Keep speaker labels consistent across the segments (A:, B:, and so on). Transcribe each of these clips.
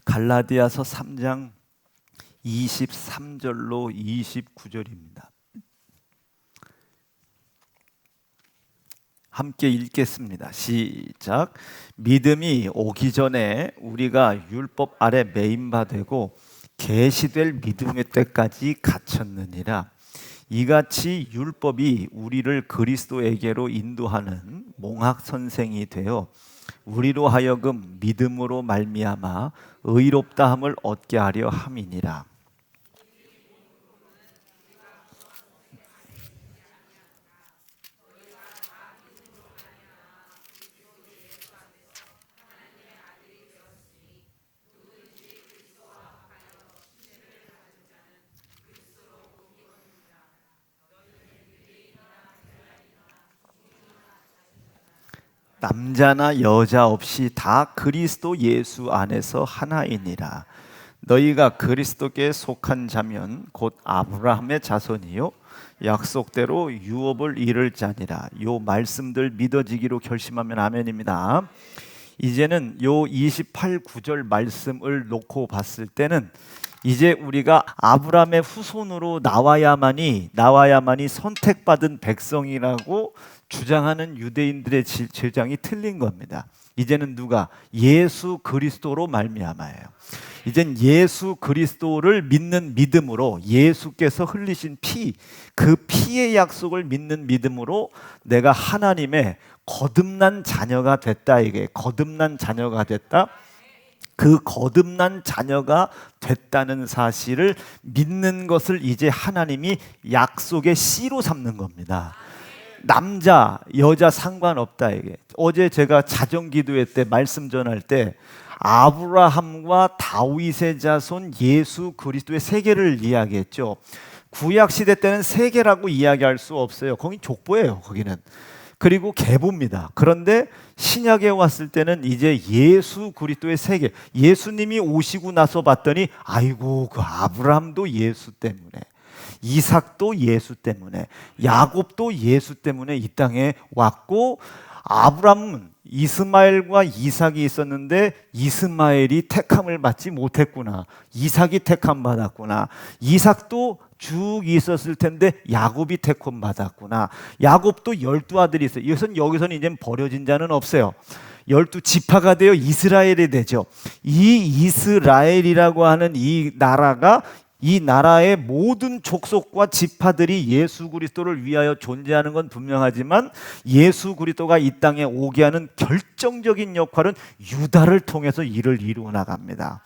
A: 갈라디아서 3장 23절로 29절입니다. 함께 읽겠습니다. 시작. 믿음이 오기 전에 우리가 율법 아래 매인바 되고 계시될 믿음의 때까지 갇혔느니라. 이같이 율법이 우리를 그리스도에게로 인도하는 몽학 선생이 되어 우리로 하여금 믿음으로 말미암아 의롭다함을 얻게 하려 함이니라. 남자나 여자 없이 다 그리스도 예수 안에서 하나이니라. 너희가 그리스도께 속한 자면 곧 아브라함의 자손이요 약속대로 유업을 이룰 자니라. 요 말씀들 믿어지기로 결심하면 아멘입니다. 이제는 요 28, 9절 말씀을 놓고 봤을 때는 이제 우리가 아브라함의 후손으로 나와야만이 선택받은 백성이라고 주장하는 유대인들의 주장이 틀린 겁니다. 이제는 누가? 예수 그리스도로 말미암아요. 이젠 예수 그리스도를 믿는 믿음으로 예수께서 흘리신 피, 그 피의 약속을 믿는 믿음으로 내가 하나님의 거듭난 자녀가 됐다. 이게 거듭난 자녀가 됐다. 그 거듭난 자녀가 됐다는 사실을 믿는 것을 이제 하나님이 약속의 씨로 삼는 겁니다. 남자, 여자 상관없다. 이게 어제 제가 자정기도회 때 말씀 전할 때 아브라함과 다윗의 자손 예수 그리스도의 세계를 이야기했죠. 구약 시대 때는 세계라고 이야기할 수 없어요. 거긴 족보예요. 거기는. 그리고 계보입니다. 그런데 신약에 왔을 때는 이제 예수 그리스도의 세계, 예수님이 오시고 나서 봤더니 아이고 그 아브라함도 예수 때문에, 이삭도 예수 때문에, 야곱도 예수 때문에 이 땅에 왔고, 아브라함은 이스마엘과 이삭이 있었는데 이스마엘이 택함을 받지 못했구나, 이삭이 택함 받았구나, 이삭도 쭉 있었을 텐데 야곱이 택함 받았구나, 야곱도 12아들이 있어요. 여기서는 이제 버려진 자는 없어요. 12지파가 되어 이스라엘이 되죠. 이 이스라엘이라고 하는 이 나라가, 이 나라의 모든 족속과 지파들이 예수 그리스도를 위하여 존재하는 건 분명하지만 예수 그리스도가 이 땅에 오게 하는 결정적인 역할은 유다를 통해서 이를 이루어 나갑니다.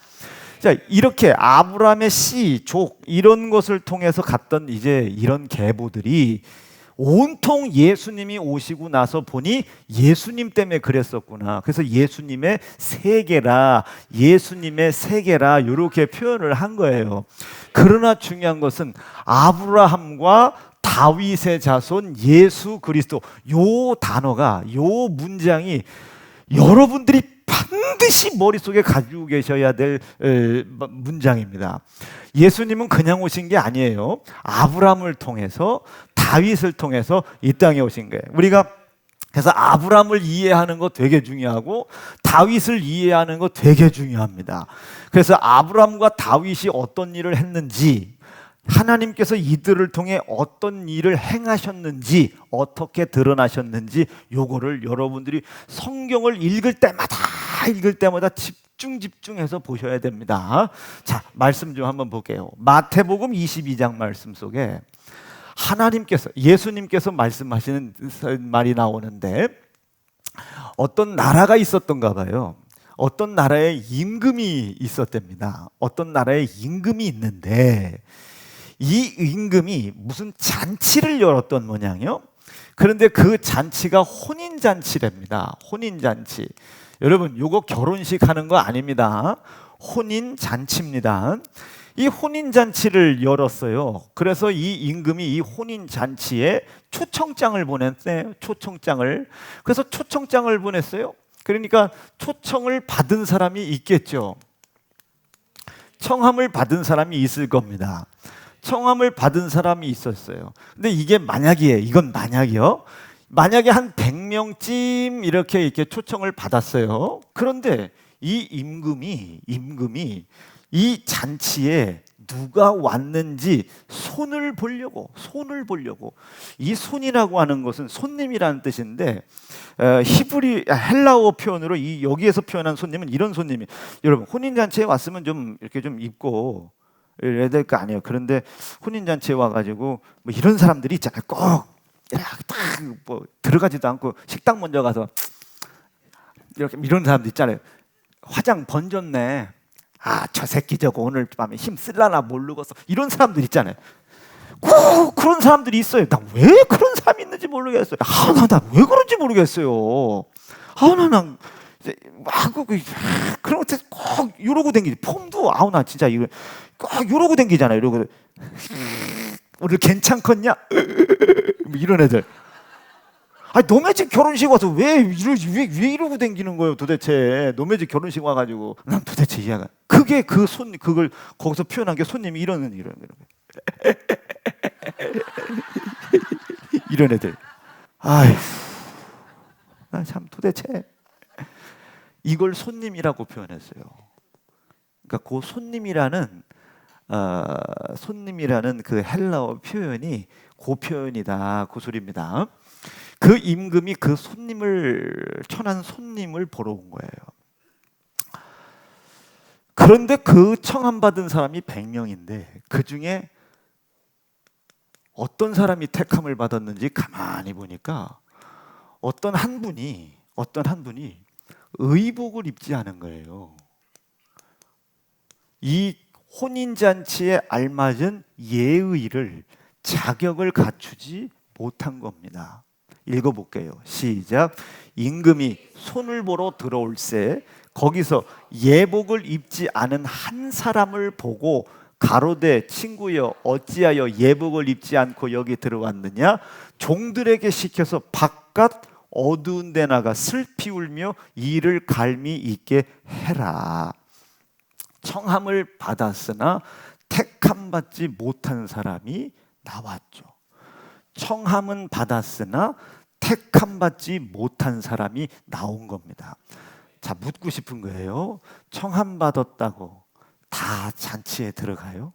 A: 자, 이렇게 아브라함의 씨, 족 이런 것을 통해서 갔던 이제 이런 계보들이 온통 예수님이 오시고 나서 보니 예수님 때문에 그랬었구나. 그래서 예수님의 세계라 이렇게 표현을 한 거예요. 그러나 중요한 것은 아브라함과 다윗의 자손 예수 그리스도, 요 단어가, 요 문장이 여러분들이 반드시 머릿속에 가지고 계셔야 될 문장입니다. 예수님은 그냥 오신 게 아니에요. 아브라함을 통해서, 다윗을 통해서 이 땅에 오신 거예요. 우리가 그래서 아브라함을 이해하는 거 되게 중요하고 다윗을 이해하는 거 되게 중요합니다. 그래서 아브라함과 다윗이 어떤 일을 했는지, 하나님께서 이들을 통해 어떤 일을 행하셨는지, 어떻게 드러나셨는지, 요거를 여러분들이 성경을 읽을 때마다 집중해서 보셔야 됩니다. 자, 말씀 좀 한번 볼게요. 마태복음 22장 말씀 속에 하나님께서, 예수님께서 말씀하시는 말이 나오는데, 어떤 나라가 있었던가 봐요. 어떤 나라에 임금이 있었답니다. 어떤 나라에 임금이 있는데 이 임금이 무슨 잔치를 열었던 모양이요. 그런데 그 잔치가 혼인잔치랍니다. 혼인잔치. 여러분, 요거 결혼식 하는 거 아닙니다. 혼인잔치입니다. 이 혼인잔치를 열었어요. 그래서 이 임금이 이 혼인잔치에 초청장을 보냈어요. 그래서 초청장을 보냈어요. 그러니까 초청을 받은 사람이 있겠죠. 청함을 받은 사람이 있을 겁니다. 청함을 받은 사람이 있었어요. 근데 이게 만약이에요. 이건 만약이요. 만약에 한 100명쯤 이렇게 초청을 받았어요. 그런데 이 임금이 이 잔치에 누가 왔는지 손을 보려고 이 손이라고 하는 것은 손님이라는 뜻인데 헬라어 표현으로 이 여기에서 표현한 손님은 이런 손님이 여러분 혼인 잔치에 왔으면 좀 이렇게 좀 입고 이래야 될 거 아니에요. 그런데 혼인 잔치에 와가지고 뭐 이런 사람들이 있잖아요. 꼭 딱 들어가지도 않고 식당 먼저 가서 이렇게 이런 사람들 있잖아요. 화장 번졌네. 저 새끼 저거 오늘 밤에 힘 쓸라나 모르겠어. 이런 사람들 있잖아요. 꼭 그런 사람들이 있어요. 나 왜 그런 사람이 있는지 모르겠어요. 나 왜 그런지 모르겠어요. 나 그런 것들 꼭 이러고 댕기지. 폼도 나 진짜 이거 꼭 이러고 댕기잖아요. 이러고 오늘 괜찮겠냐? 이런 애들. 너네 집 결혼식 와서 왜 이러고 댕기는 거예요 도대체. 너네 집 결혼식 와가지고 난 도대체 이해가. 그게 그걸 거기서 표현한 게 손님이 이런 이런 애들. 나 참 도대체 이걸 손님이라고 표현했어요. 그러니까 그 손님이라는 그 헬라어 표현이 그 표현이다 그 소리입니다. 그 임금이 그 천한 손님을 보러 온 거예요. 그런데 그 청함 받은 사람이 100명인데 그 중에 어떤 사람이 택함을 받았는지 가만히 보니까 어떤 한 분이 의복을 입지 않은 거예요. 이 혼인잔치에 알맞은 예의를 자격을 갖추지 못한 겁니다. 읽어볼게요. 시작. 임금이 손을 보러 들어올새 거기서 예복을 입지 않은 한 사람을 보고 가로되 친구여 어찌하여 예복을 입지 않고 여기 들어왔느냐? 종들에게 시켜서 바깥 어두운 데 나가 슬피 울며 이를 갈미 있게 해라. 청함을 받았으나 택함 받지 못한 사람이 나왔죠. 청함은 받았으나 택함 받지 못한 사람이 나온 겁니다. 자, 묻고 싶은 거예요. 청함 받았다고 다 잔치에 들어가요?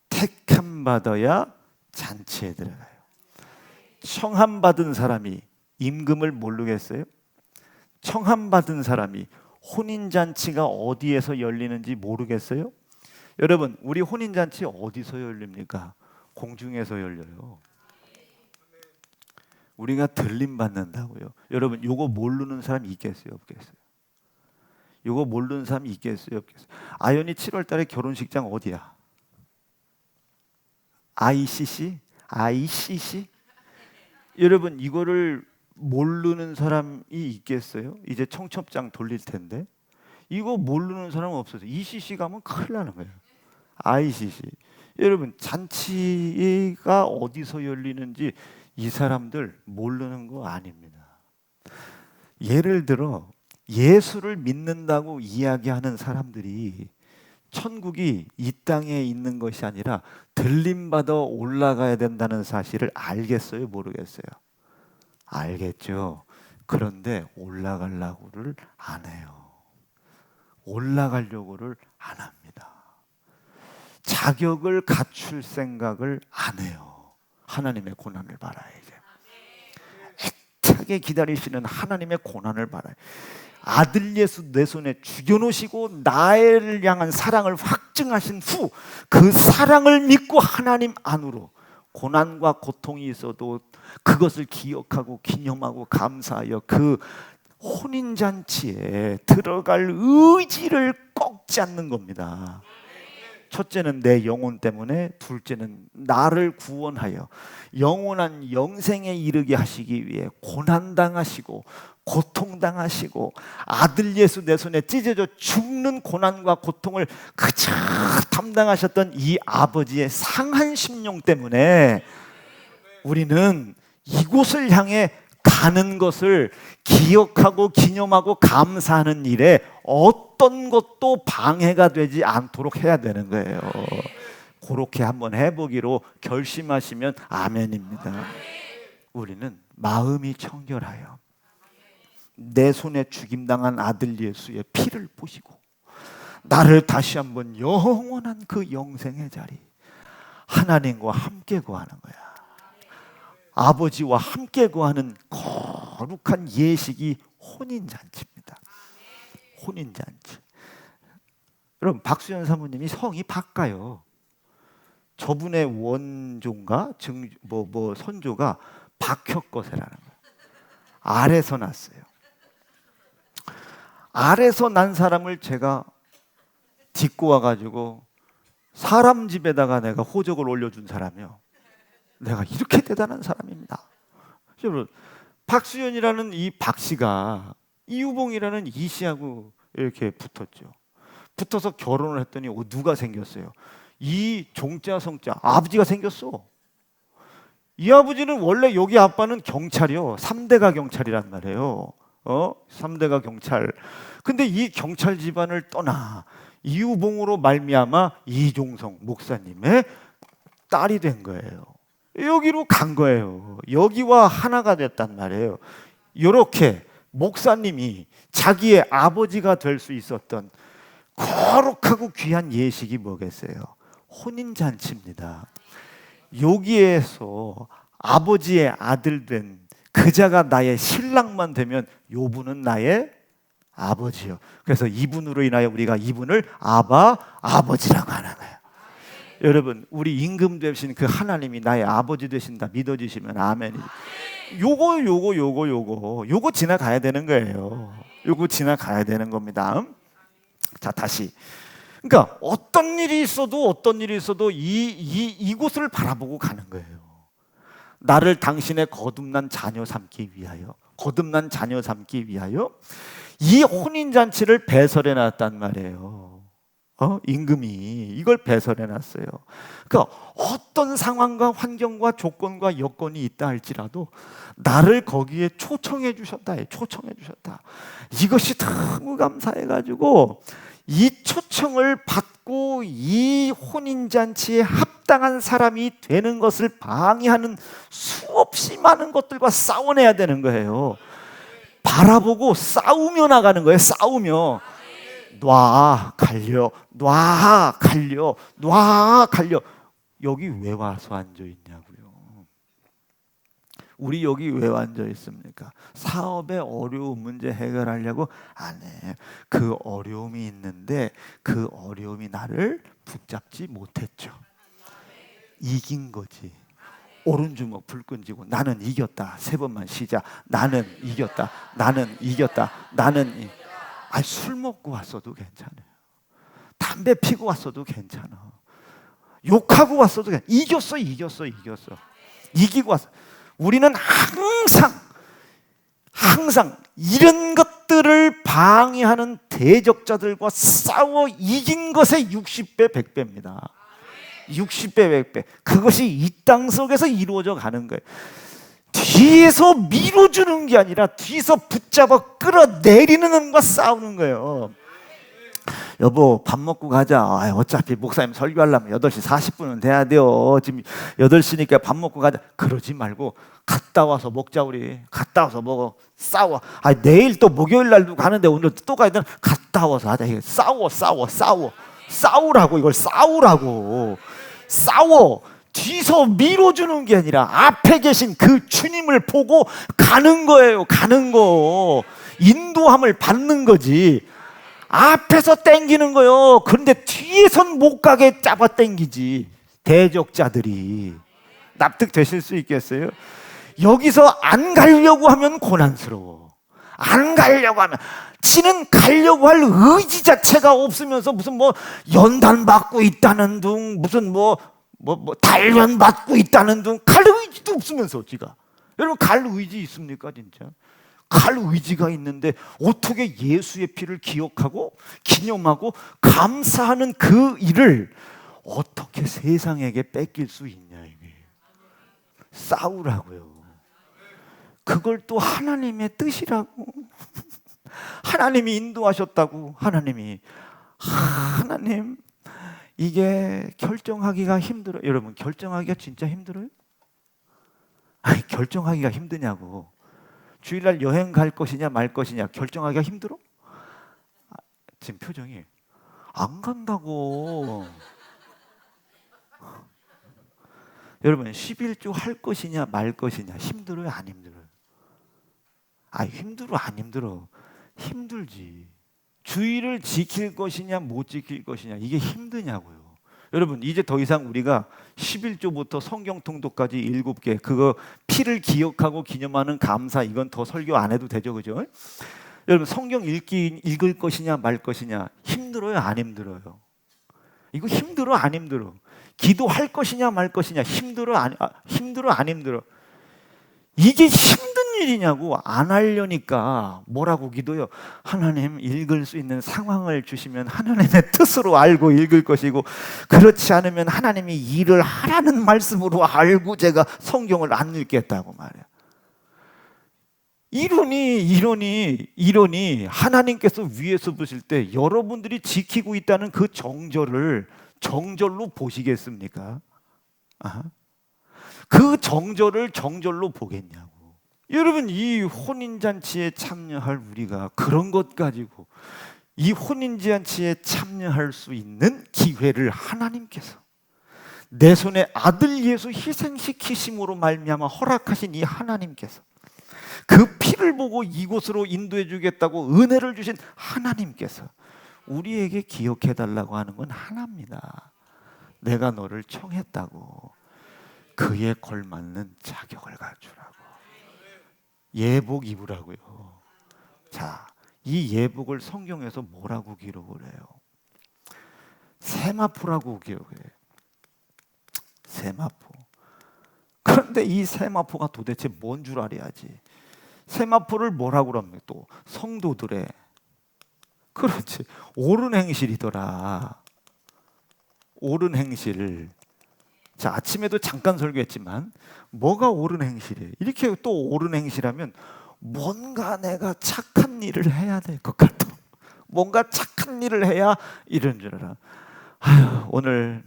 A: 택함 받아야 잔치에 들어가요. 청함 받은 사람이 임금을 모르겠어요? 청함 받은 사람이 혼인잔치가 어디에서 열리는지 모르겠어요? 여러분, 우리 혼인잔치 어디서 열립니까? 공중에서 열려요. 우리가 들림 받는다고요. 여러분, 요거 모르는 사람 있겠어요? 없겠어요? 요거 모르는 사람 있겠어요? 없겠어요? 아연이 7월 달에 결혼식장 어디야? ICC? 여러분, 이거를 모르는 사람이 있겠어요? 이제 청첩장 돌릴 텐데. 이거 모르는 사람은 없어서 ECC 가면 큰일 나는 거예요. ICC. 여러분, 잔치가 어디서 열리는지 이 사람들 모르는 거 아닙니다. 예를 들어 예수를 믿는다고 이야기하는 사람들이 천국이 이 땅에 있는 것이 아니라 들림받아 올라가야 된다는 사실을 알겠어요? 모르겠어요? 알겠죠. 그런데 올라가려고를 안 해요. 올라가려고를 안 합니다. 자격을 갖출 생각을 안 해요. 하나님의 고난을 바라야죠. 애타게 기다리시는 하나님의 고난을 바라요. 아들 예수 내 손에 죽여놓으시고 나를 향한 사랑을 확증하신 후 그 사랑을 믿고 하나님 안으로 고난과 고통이 있어도 그것을 기억하고 기념하고 감사하여 그 혼인잔치에 들어갈 의지를 꺾지 않는 겁니다. 첫째는 내 영혼 때문에, 둘째는 나를 구원하여 영원한 영생에 이르게 하시기 위해 고난당하시고 고통당하시고 아들 예수 내 손에 찢어져 죽는 고난과 고통을 그저 담당하셨던 이 아버지의 상한 심령 때문에 우리는 이곳을 향해 가는 것을 기억하고 기념하고 감사하는 일에 어떤 것도 방해가 되지 않도록 해야 되는 거예요. 그렇게 한번 해보기로 결심하시면 아멘입니다. 우리는 마음이 청결하여 내 손에 죽임당한 아들 예수의 피를 보시고 나를 다시 한번 영원한 그 영생의 자리, 하나님과 함께 거하는 거야. 아버지와 함께 거하는 거룩한 예식이 혼인잔치입니다. 혼인잔치. 여러분, 박수현 사모님이 성이 바꿔요. 저분의 원조인가 선조가 박혁거세라는 거예요. 알에서 났어요. 알에서 난 사람을 제가 딛고 와가지고 사람 집에다가 내가 호적을 올려준 사람이요. 내가 이렇게 대단한 사람입니다. 여러분, 박수현이라는 이 박씨가 이유봉이라는 이씨하고 이렇게 붙었죠. 붙어서 결혼을 했더니 누가 생겼어요? 이 종자 성자 아버지가 생겼어. 이 아버지는 원래 여기 아빠는 경찰이요. 3대가 경찰이란 말이에요. 3대가 경찰. 근데 이 경찰 집안을 떠나 이유봉으로 말미암아 이종성 목사님의 딸이 된 거예요. 여기로 간 거예요. 여기와 하나가 됐단 말이에요. 이렇게 목사님이 자기의 아버지가 될 수 있었던 거룩하고 귀한 예식이 뭐겠어요? 혼인잔치입니다. 여기에서 아버지의 아들 된 그자가 나의 신랑만 되면 요분은 나의 아버지요. 그래서 이분으로 인하여 우리가 이분을 아버지라고 하는 거예요. 여러분, 우리 임금 되신 그 하나님이 나의 아버지 되신다 믿어지시면 아멘이죠. 요거 지나가야 되는 거예요. 요거 지나가야 되는 겁니다. 자, 다시. 그러니까 어떤 일이 있어도 이곳을 바라보고 가는 거예요. 나를 당신의 거듭난 자녀 삼기 위하여 이 혼인잔치를 배설해 놨단 말이에요. 임금이 이걸 배설해 놨어요. 그러니까 어떤 상황과 환경과 조건과 여건이 있다 할지라도 나를 거기에 초청해 주셨다. 이것이 너무 감사해가지고 이 초청을 받고 이 혼인잔치에 합당한 사람이 되는 것을 방해하는 수없이 많은 것들과 싸워내야 되는 거예요. 바라보고 싸우며 나가는 거예요. 싸우며. 놔 갈려. 여기 왜 와서 앉아 있냐고요. 우리 여기 왜 앉아 있습니까? 사업의 어려운 문제 해결하려고 안 해. 그 어려움이 있는데 그 어려움이 나를 붙잡지 못했죠. 이긴 거지. 오른주먹 불끈 쥐고 나는 이겼다. 3번만 쉬자. 나는 이겼다. 술 먹고 왔어도 괜찮아요. 담배 피고 왔어도 괜찮아. 욕하고 왔어도 괜찮아. 이겼어. 이기고 왔어. 우리는 항상 이런 것들을 방해하는 대적자들과 싸워 이긴 것의 60배, 100배입니다. 60배, 100배. 그것이 이 땅 속에서 이루어져 가는 거예요. 뒤에서 밀어주는 게 아니라 뒤에서 붙잡아 끌어내리는 놈과 싸우는 거예요. 여보, 밥 먹고 가자. 어차피 목사님 설교하려면 8시 40분은 돼야 돼요. 지금 8시니까 밥 먹고 가자. 그러지 말고 갔다 와서 먹자. 우리 갔다 와서 먹어. 싸워. 내일 또 목요일 날도 가는데 오늘 또 가야 되나? 갔다 와서 하자. 싸우라고. 이걸 싸워. 뒤에서 밀어주는 게 아니라 앞에 계신 그 주님을 보고 가는 거예요. 인도함을 받는 거지. 앞에서 땡기는 거요. 그런데 뒤에선 못 가게 잡아 땡기지. 대적자들이. 납득되실 수 있겠어요? 여기서 안 가려고 하면 고난스러워. 안 가려고 하면 지는 가려고 할 의지 자체가 없으면서 무슨 연단 받고 있다는 둥, 무슨 단련 받고 있다는 둥, 갈 의지도 없으면서 지가. 여러분, 갈 의지 있습니까 진짜? 갈 의지가 있는데 어떻게 예수의 피를 기억하고 기념하고 감사하는 그 일을 어떻게 세상에게 뺏길 수 있냐 이게. 싸우라고요. 그걸 또 하나님의 뜻이라고. 하나님이 인도하셨다고. 하나님 이게 결정하기가 힘들어요. 여러분, 결정하기가 진짜 힘들어요? 결정하기가 힘드냐고. 주일날 여행 갈 것이냐 말 것이냐 결정하기가 힘들어? 지금 표정이 안 간다고. 여러분 11조 할 것이냐 말 것이냐 힘들어요 안 힘들어요? 힘들어 안 힘들어? 힘들지. 주의를 지킬 것이냐 못 지킬 것이냐 이게 힘드냐고요. 여러분 이제 더 이상 우리가 11조부터 성경 통독까지 7개 그거 피를 기억하고 기념하는 감사 이건 더 설교 안 해도 되죠, 그죠? 여러분 성경 읽을 것이냐 말 것이냐 힘들어요 안 힘들어요? 이거 힘들어 안 힘들어? 기도할 것이냐 말 것이냐 힘들어 안 힘들어? 이게 힘든 일이냐고. 안 하려니까 뭐라고 기도요? 하나님 읽을 수 있는 상황을 주시면 하나님의 뜻으로 알고 읽을 것이고, 그렇지 않으면 하나님이 일을 하라는 말씀으로 알고 제가 성경을 안 읽겠다고 말이야. 이러니 하나님께서 위에서 보실 때 여러분들이 지키고 있다는 그 정절을 정절로 보시겠습니까? 그 정절을 정절로 보겠냐고. 여러분 이 혼인잔치에 참여할 우리가 그런 것 가지고 이 혼인잔치에 참여할 수 있는 기회를 하나님께서 내 손에 아들 예수 희생시키심으로 말미암아 허락하신 이 하나님께서 그 피를 보고 이곳으로 인도해 주겠다고 은혜를 주신 하나님께서 우리에게 기억해 달라고 하는 건 하나입니다. 내가 너를 청했다고 그에 걸맞는 자격을 갖추라고. 예복 입으라고요. 자, 이 예복을 성경에서 뭐라고 기록을 해요? 세마포라고 기록해요. 세마포. 그런데 이 세마포가 도대체 뭔 줄 알아야지. 세마포를 뭐라고 그럽니까? 또 성도들의, 그렇지, 옳은 행실이더라. 옳은 행실. 자, 아침에도 잠깐 설교했지만 뭐가 옳은 행실이에요? 이렇게 또 옳은 행실하면 뭔가 내가 착한 일을 해야 될 것 같아. 뭔가 착한 일을 해야 이런 줄 알아. 오늘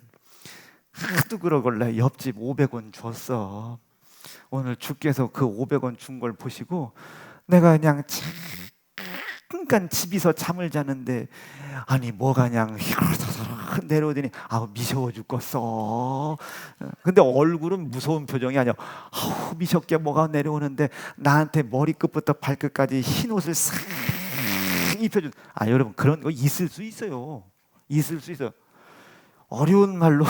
A: 하도 그러길래 옆집 500원 줬어. 오늘 주께서 그 500원 준 걸 보시고 내가 그냥 잠깐 집에서 잠을 자는데 아니 뭐가 그냥 내려오더니 미셔워 죽겠어. 근데 얼굴은 무서운 표정이 아니야. 미셨게 뭐가 내려오는데 나한테 머리끝부터 발끝까지 흰 옷을 싹 입혀준. 여러분 그런 거 있을 수 있어요. 있을 수 있어요. 어려운 말로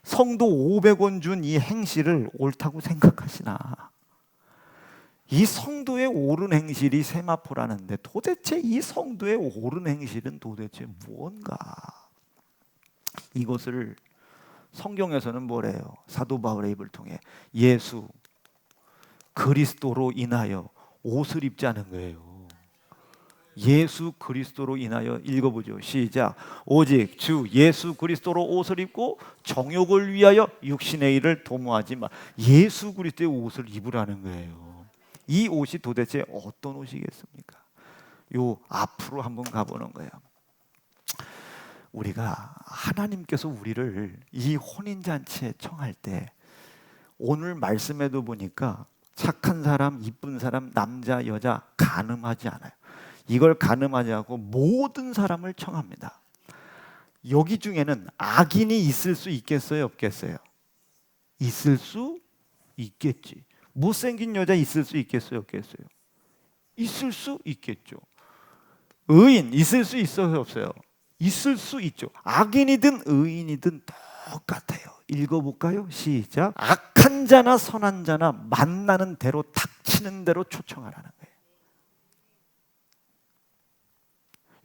A: 성도 500원 준 이 행실을 옳다고 생각하시나? 이 성도의 옳은 행실이 세마포라는데 도대체 이 성도의 옳은 행실은 도대체 무언가? 이것을 성경에서는 뭐래요? 사도 바울의 입을 통해 예수 그리스도로 인하여 옷을 입자는 거예요. 예수 그리스도로 인하여. 읽어보죠. 시작. 오직 주 예수 그리스도로 옷을 입고 정욕을 위하여 육신의 일을 도모하지 마. 예수 그리스도의 옷을 입으라는 거예요. 이 옷이 도대체 어떤 옷이겠습니까? 요 앞으로 한번 가보는 거예요. 우리가 하나님께서 우리를 이 혼인잔치에 청할 때 오늘 말씀에도 보니까 착한 사람, 이쁜 사람, 남자, 여자 가늠하지 않아요. 이걸 가늠하지 않고 모든 사람을 청합니다. 여기 중에는 악인이 있을 수 있겠어요? 없겠어요? 있을 수 있겠지. 못생긴 여자 있을 수 있겠어요? 없겠어요? 있을 수 있겠죠. 의인 있을 수 있어요? 없어요? 있을 수 있죠. 악인이든 의인이든 똑같아요. 읽어볼까요? 시작. 악한 자나 선한 자나 만나는 대로 닥치는 대로 초청하라는 거예요.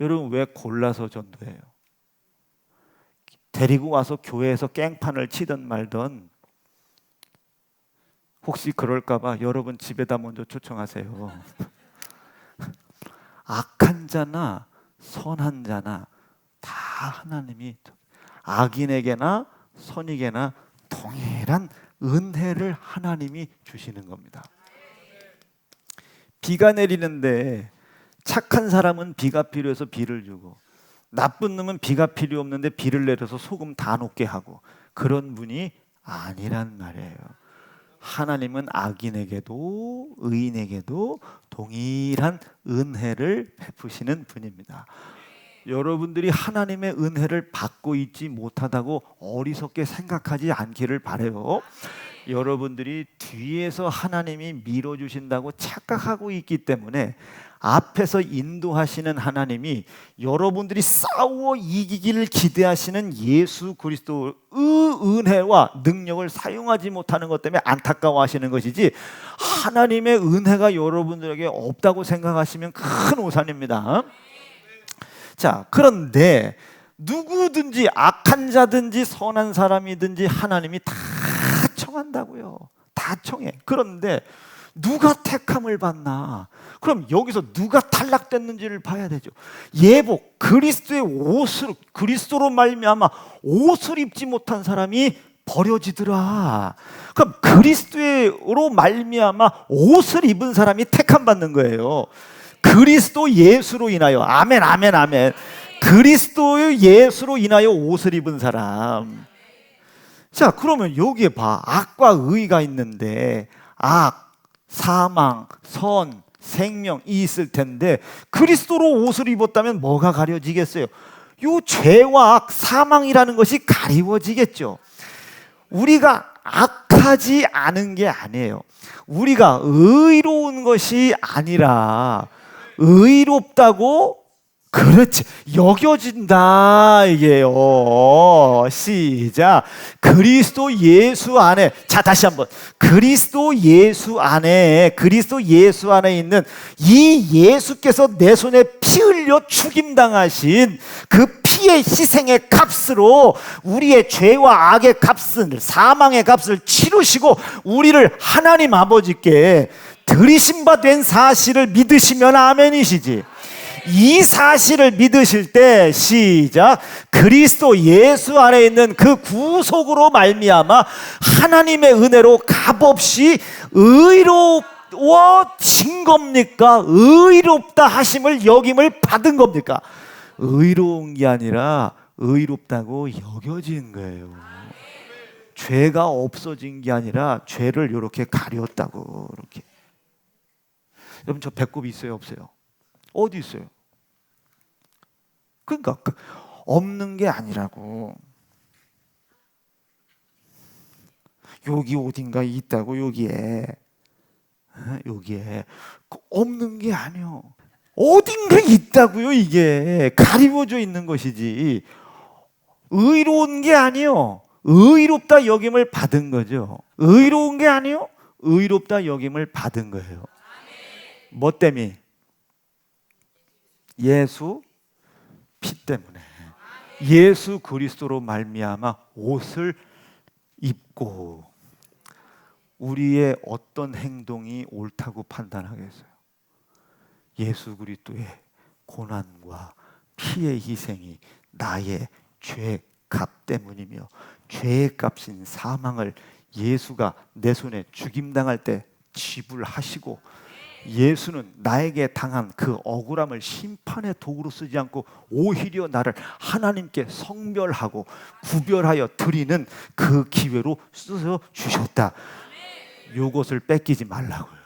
A: 여러분 왜 골라서 전도해요? 데리고 와서 교회에서 깽판을 치든 말든 혹시 그럴까봐 여러분 집에다 먼저 초청하세요. 악한 자나 선한 자나 다 하나님이 악인에게나 선익에나 동일한 은혜를 하나님이 주시는 겁니다. 비가 내리는데 착한 사람은 비가 필요해서 비를 주고 나쁜 놈은 비가 필요 없는데 비를 내려서 소금 다 녹게 하고 그런 분이 아니란 말이에요. 하나님은 악인에게도 의인에게도 동일한 은혜를 베푸시는 분입니다. 여러분들이 하나님의 은혜를 받고 있지 못하다고 어리석게 생각하지 않기를 바라요. 여러분들이 뒤에서 하나님이 밀어주신다고 착각하고 있기 때문에 앞에서 인도하시는 하나님이 여러분들이 싸워 이기기를 기대하시는 예수 그리스도의 은혜와 능력을 사용하지 못하는 것 때문에 안타까워하시는 것이지, 하나님의 은혜가 여러분들에게 없다고 생각하시면 큰 오산입니다. 자, 그런데 누구든지 악한 자든지 선한 사람이든지 하나님이 다 청한다고요. 다 청해. 그런데 누가 택함을 받나? 그럼 여기서 누가 탈락됐는지를 봐야 되죠. 예복, 그리스도의 옷을, 그리스도로 말미암아 옷을 입지 못한 사람이 버려지더라. 그럼 그리스도로 말미암아 옷을 입은 사람이 택함 받는 거예요. 그리스도 예수로 인하여, 아멘 아멘 아멘. 그리스도의 예수로 인하여 옷을 입은 사람. 자, 그러면 여기에 봐. 악과 의가 있는데 악, 사망, 선, 생명이 있을 텐데 그리스도로 옷을 입었다면 뭐가 가려지겠어요? 요 죄와 악, 사망이라는 것이 가리워지겠죠. 우리가 악하지 않은 게 아니에요. 우리가 의로운 것이 아니라 의롭다고, 그렇지, 여겨진다 이게요. 시작. 그리스도 예수 안에. 자, 다시 한번. 그리스도 예수 안에, 그리스도 예수 안에 있는 이 예수께서 내 손에 피 흘려 죽임당하신 그 피의 희생의 값으로 우리의 죄와 악의 값을, 사망의 값을 치르시고 우리를 하나님 아버지께 들이신 바 된 사실을 믿으시면 아멘이시지. 이 사실을 믿으실 때, 시작, 그리스도 예수 안에 있는 그 구속으로 말미암아 하나님의 은혜로 값없이 의로워진 겁니까? 의롭다 하심을, 여김을 받은 겁니까? 의로운 게 아니라 의롭다고 여겨진 거예요. 죄가 없어진 게 아니라 죄를 이렇게 가렸다고. 이렇게. 여러분, 저 배꼽이 있어요, 없어요? 어디 있어요? 그러니까 없는 게 아니라고. 여기 어딘가에 있다고. 여기에 없는 게 아니요. 어딘가 있다고요. 이게 가리워져 있는 것이지 의로운 게 아니요. 의롭다 여김을 받은 거죠. 의로운 게 아니요. 의롭다 여김을 받은 거예요. 뭐 때문에? 예수 피 때문에. 예수 그리스도로 말미암아 옷을 입고. 우리의 어떤 행동이 옳다고 판단하겠어요? 예수 그리스도의 고난과 피의 희생이 나의 죄 값 때문이며, 죄의 값인 사망을 예수가 내 손에 죽임당할 때 지불하시고, 예수는 나에게 당한 그 억울함을 심판의 도구로 쓰지 않고 오히려 나를 하나님께 성별하고 구별하여 드리는 그 기회로 쓰셔 주셨다. 요것을 뺏기지 말라고요.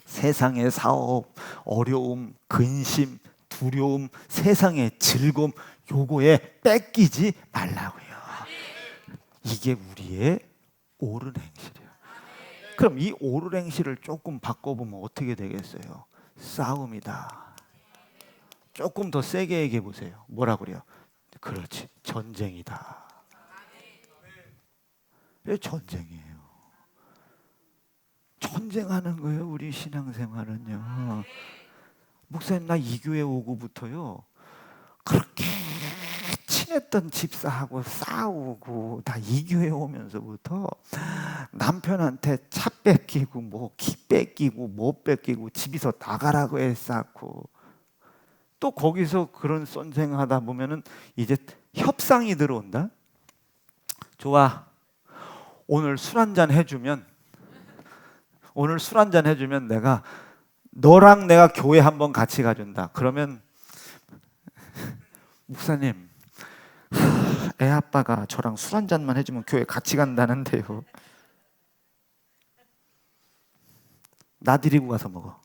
A: 세상의 사업, 어려움, 근심, 두려움, 세상의 즐거움, 요거에 뺏기지 말라고요. 이게 우리의 옳은 행실이에요. 그럼 이 옳은 행실을 조금 바꿔보면 어떻게 되겠어요? 싸움이다. 조금 더 세게 얘기해 보세요. 뭐라 그래요? 그렇지, 전쟁이다. 왜 전쟁이에요? 전쟁하는 거예요, 우리 신앙생활은요. 목사님, 나 이 교회 오고부터요 그렇게 친했던 집사하고 싸우고, 다 이 교회 오면서부터 남편한테 차 뺏기고 뭐 기 뺏기고 뭐 뺏기고 집에서 나가라고 했었고, 또 거기서 그런 썬쟁하다 보면은 이제 협상이 들어온다. 좋아, 오늘 술 한잔 해주면, 오늘 술 한잔 해주면 내가 너랑 내가 교회 한번 같이 가준다. 그러면 목사님, 애 아빠가 저랑 술 한잔만 해주면 교회 같이 간다는데요. 나 데리고 가서 먹어.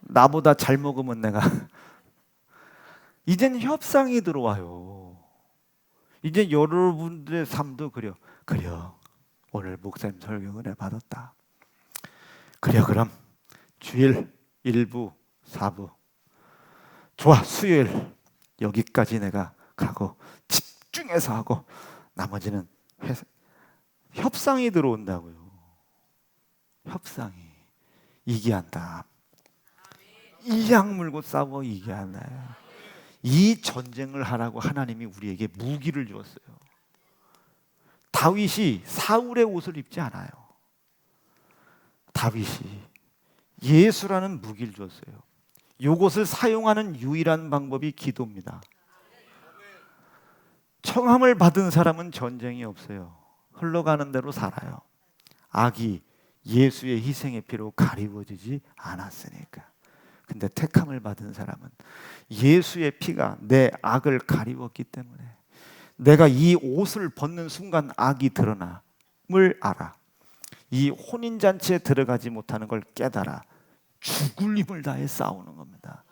A: 나보다 잘 먹으면 내가 이젠 협상이 들어와요. 이제 여러분들의 삶도 그래요. 오늘 목사님 설교 은혜 받았다. 그럼 주일 1부 4부 좋아, 수요일 여기까지 내가 가고 집중해서 하고 나머지는 협상이 들어온다고요. 협상이. 이기한다. 이악 물고 싸워 이기한다. 이 전쟁을 하라고 하나님이 우리에게 무기를 주었어요. 다윗이 사울의 옷을 입지 않아요. 다윗이 예수라는 무기를 주었어요. 이것을 사용하는 유일한 방법이 기도입니다. 청함을 받은 사람은 전쟁이 없어요. 흘러가는 대로 살아요. 악이 예수의 희생의 피로 가리워지지 않았으니까. 근데 택함을 받은 사람은 예수의 피가 내 악을 가리웠기 때문에 내가 이 옷을 벗는 순간 악이 드러남을 알아. 이 혼인잔치에 들어가지 못하는 걸 깨달아 죽을 힘을 다해 싸우는 겁니다.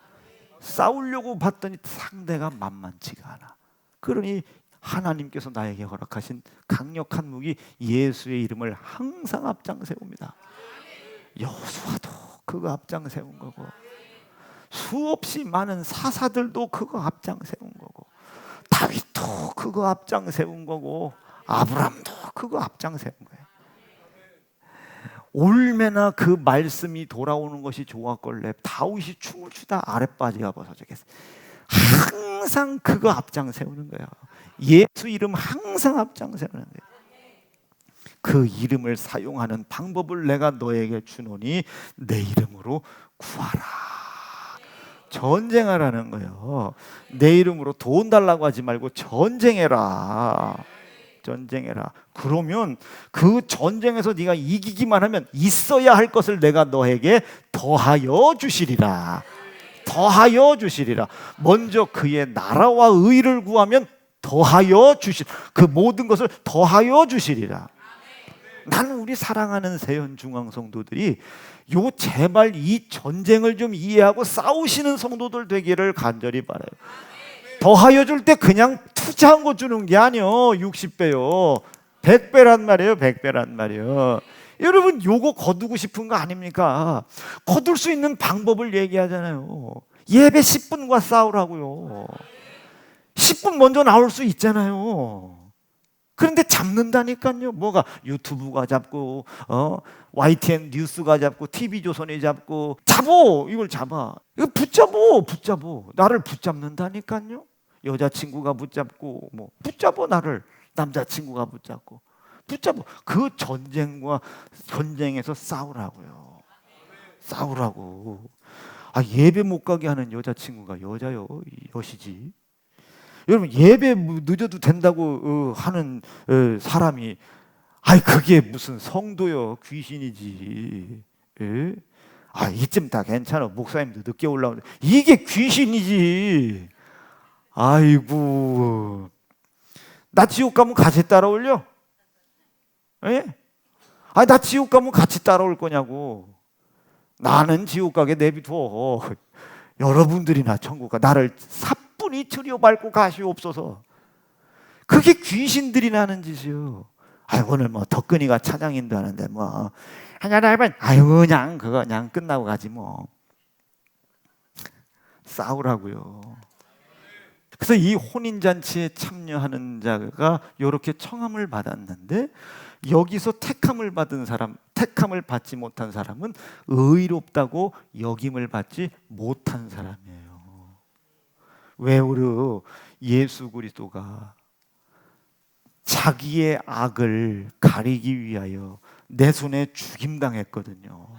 A: 싸우려고 봤더니 상대가 만만치가 않아. 그러니 하나님께서 나에게 허락하신 강력한 무기 예수의 이름을 항상 앞장 세웁니다. 여호수아도 그거 앞장 세운 거고 수없이 많은 사사들도 그거 앞장 세운 거고 다윗도 그거 앞장 세운 거고 아브람도 그거 앞장 세운 거예요. 올매나 그 말씀이 돌아오는 것이 좋았걸래. 다윗이 춤을 추다 아랫바지가 벗어졌겠어. 항상 그거 앞장 세우는 거예요. 예수 이름 항상 앞장 세우는 거예요. 그 이름을 사용하는 방법을 내가 너에게 주노니 내 이름으로 구하라. 전쟁하라는 거예요. 내 이름으로 돈 달라고 하지 말고 전쟁해라. 전쟁해라. 그러면 그 전쟁에서 네가 이기기만 하면 있어야 할 것을 내가 너에게 더하여 주시리라. 더하여 주시리라. 먼저 그의 나라와 의를 구하면 더하여 주실, 그 모든 것을 더하여 주시리라. 나는 우리 사랑하는 세현중앙 성도들이 제발 이 전쟁을 좀 이해하고 싸우시는 성도들 되기를 간절히 바라요. 더하여 줄 때 그냥 투자한 거 주는 게 아니요 60배요 100배란 말이에요. 100배란 말이에요. 여러분 요거 거두고 싶은 거 아닙니까? 거둘 수 있는 방법을 얘기하잖아요. 예배 10분과 싸우라고요. 10분 먼저 나올 수 있잖아요. 그런데 잡는다니까요. 뭐가 유튜브가 잡고 YTN 뉴스가 잡고 TV조선이 잡고 이걸 잡아. 이거 붙잡어. 나를 붙잡는다니까요. 여자친구가 붙잡고 뭐 붙잡어. 나를 남자친구가 붙잡고 붙잡어. 그 전쟁에서 싸우라고요. 싸우라고. 예배 못 가게 하는 여자친구가 여자요 여시지. 여러분 예배 늦어도 된다고 하는 사람이 그게 무슨 성도요 귀신이지. 예? 이쯤 다 괜찮아. 목사님도 늦게 올라오는데 이게 귀신이지. 아이고 나 지옥 가면 같이 따라올려? 예? 나 지옥 가면 같이 따라올 거냐고. 나는 지옥 가게 내비둬. 여러분들이나 천국 가. 나를 사뿐히 들여밟고 가시옵소서. 그게 귀신들이 나는 짓이요. 오늘 뭐 덕근이가 찬양인도 하는데 뭐 하냐라면 그냥 그거 그냥 끝나고 가지 뭐. 싸우라고요. 그래서 이 혼인잔치에 참여하는 자가 이렇게 청함을 받았는데 여기서 택함을 받은 사람, 택함을 받지 못한 사람은 의롭다고 여김을 받지 못한 사람이에요. 왜요? 예수 그리스도가 자기의 악을 가리기 위하여 내 손에 죽임당했거든요.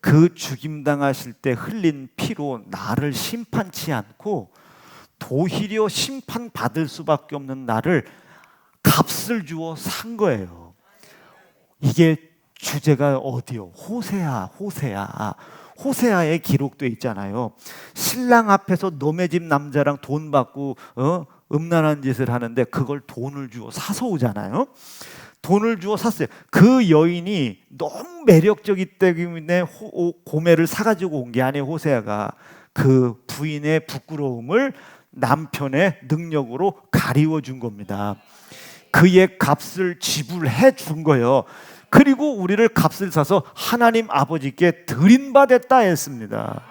A: 그 죽임당하실 때 흘린 피로 나를 심판치 않고 도리어 심판받을 수밖에 없는 나를 값을 주어 산 거예요. 이게 주제가 어디요? 호세아에 기록되어 있잖아요. 신랑 앞에서 너네 집 남자랑 돈 받고 음란한 짓을 하는데 그걸 돈을 주어 사서 오잖아요. 돈을 주어 샀어요. 그 여인이 너무 매력적이기 때문에 고멜을 사가지고 온 게 아니에요. 호세아가 그 부인의 부끄러움을 남편의 능력으로 가리워 준 겁니다. 그의 값을 지불해 준 거예요. 그리고 우리를 값을 사서 하나님 아버지께 드림받았다 했습니다.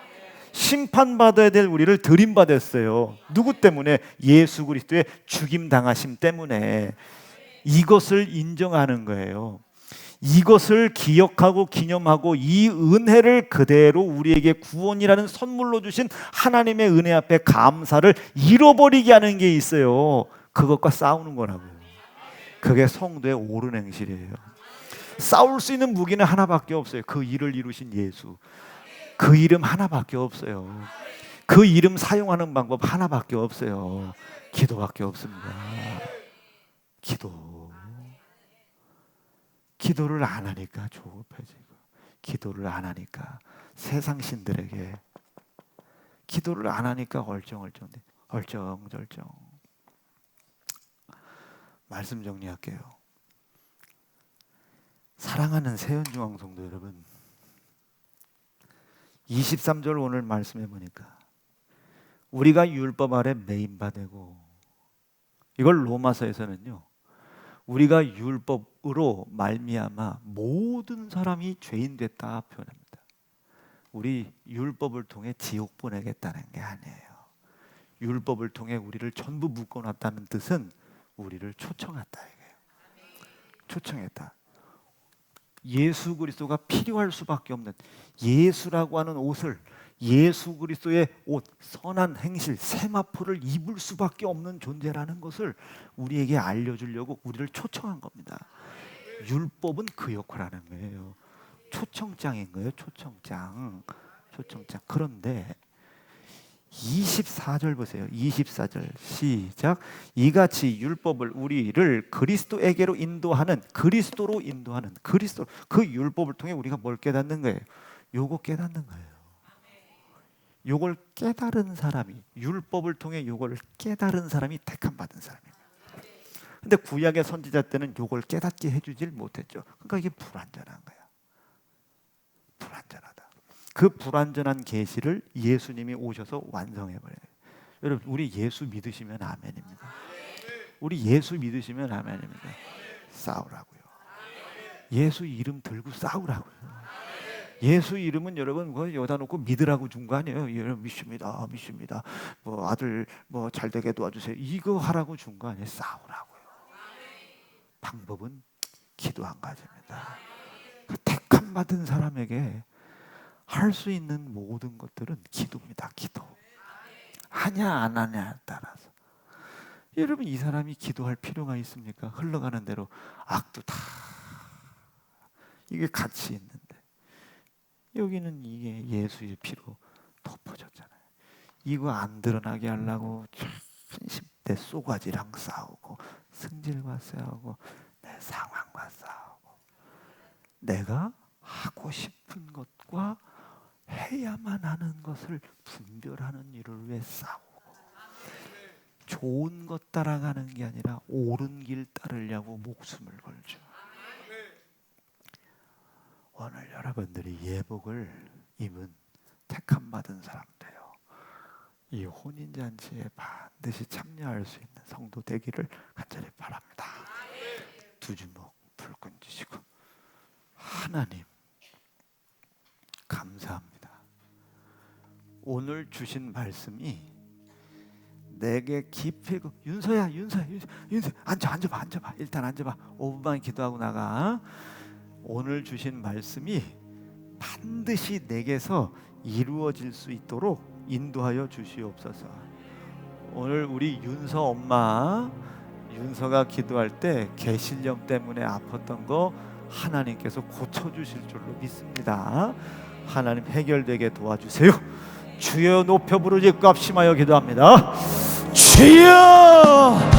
A: 심판받아야 될 우리를 드림받았어요. 누구 때문에? 예수 그리스도의 죽임당하심 때문에. 이것을 인정하는 거예요. 이것을 기억하고 기념하고 이 은혜를 그대로 우리에게 구원이라는 선물로 주신 하나님의 은혜 앞에 감사를 잃어버리게 하는 게 있어요. 그것과 싸우는 거라고요. 그게 성도의 옳은 행실이에요. 싸울 수 있는 무기는 하나밖에 없어요. 그 일을 이루신 예수. 그 이름 하나밖에 없어요. 그 이름 사용하는 방법 하나밖에 없어요. 기도밖에 없습니다. 기도를 안 하니까 조급해지고, 기도를 안 하니까 세상 신들에게, 기도를 안 하니까 얼쩡얼쩡. 말씀 정리할게요. 사랑하는 세연중앙 성도 여러분, 23절 오늘 말씀해 보니까 우리가 율법 아래 매인바 되고, 이걸 로마서에서는요, 우리가 율법으로 말미암아 모든 사람이 죄인 됐다 표현합니다. 우리 율법을 통해 지옥 보내겠다는 게 아니에요. 율법을 통해 우리를 전부 묶어놨다는 뜻은 우리를 초청했다 이거예요. 초청했다. 예수 그리스도가 필요할 수밖에 없는, 예수라고 하는 옷을, 예수 그리스도의 옷, 선한 행실, 세마포를 입을 수밖에 없는 존재라는 것을 우리에게 알려주려고 우리를 초청한 겁니다. 율법은 그 역할을 하는 거예요. 초청장인 거예요. 초청장. 그런데 24절 보세요. 24절 시작. 이같이 율법을 우리를 그리스도에게로 인도하는, 그리스도로 인도하는, 그리스도, 그 율법을 통해 우리가 뭘 깨닫는 거예요? 요거 깨닫는 거예요. 요걸 깨달은 사람이, 율법을 통해 요걸 깨달은 사람이 택함 받은 사람입니다. 근데 구약의 선지자 때는 요걸 깨닫게 해주질 못했죠. 그러니까 이게 불완전한 거야. 불완전하다. 그 불완전한 계시를 예수님이 오셔서 완성해버려요. 여러분, 우리 예수 믿으시면 아멘입니다. 우리 예수 믿으시면 아멘입니다. 싸우라고요. 예수 이름 들고 싸우라고요. 예수 이름은 여러분 그거 여기다 놓고 믿으라고 준 거 아니에요. 여러분 믿습니다. 뭐 아들 뭐 잘 되게 도와주세요. 이거 하라고 준 거 아니에요. 싸우라고요. 방법은 기도 한 가지입니다. 그 택함 받은 사람에게 할 수 있는 모든 것들은 기도입니다. 기도. 하냐 안 하냐에 따라서. 여러분, 이 사람이 기도할 필요가 있습니까? 흘러가는 대로 악도 다 이게 같이 있는데, 여기는 이게 예수의 피로 덮어졌잖아요. 이거 안 드러나게 하려고 10대 쏘가지랑 싸우고, 승질과 싸우고, 내 상황과 싸우고, 내가 하고 싶은 것과 해야만 하는 것을 분별하는 일을 위해 싸우고, 좋은 것 따라가는 게 아니라 옳은 길 따르려고 목숨을 걸죠. 오늘 여러분들이 예복을 입은 택함 받은 사람들요, 이 혼인잔치에 반드시 참여할 수 있는 성도 되기를 간절히 바랍니다. 두 주먹 불끈 쥐시고, 하나님 감사합니다. 오늘 주신 말씀이 내게 깊이, 윤서야 앉아봐. 일단 앉아봐. 5분만 기도하고 나가. 오늘 주신 말씀이 반드시 내게서 이루어질 수 있도록 인도하여 주시옵소서. 오늘 우리 윤서 엄마, 윤서가 기도할 때 개신령 때문에 아팠던 거 하나님께서 고쳐주실 줄로 믿습니다. 하나님 해결되게 도와주세요. 주여 높여 부르짖고 합심하여 기도합니다. 주여!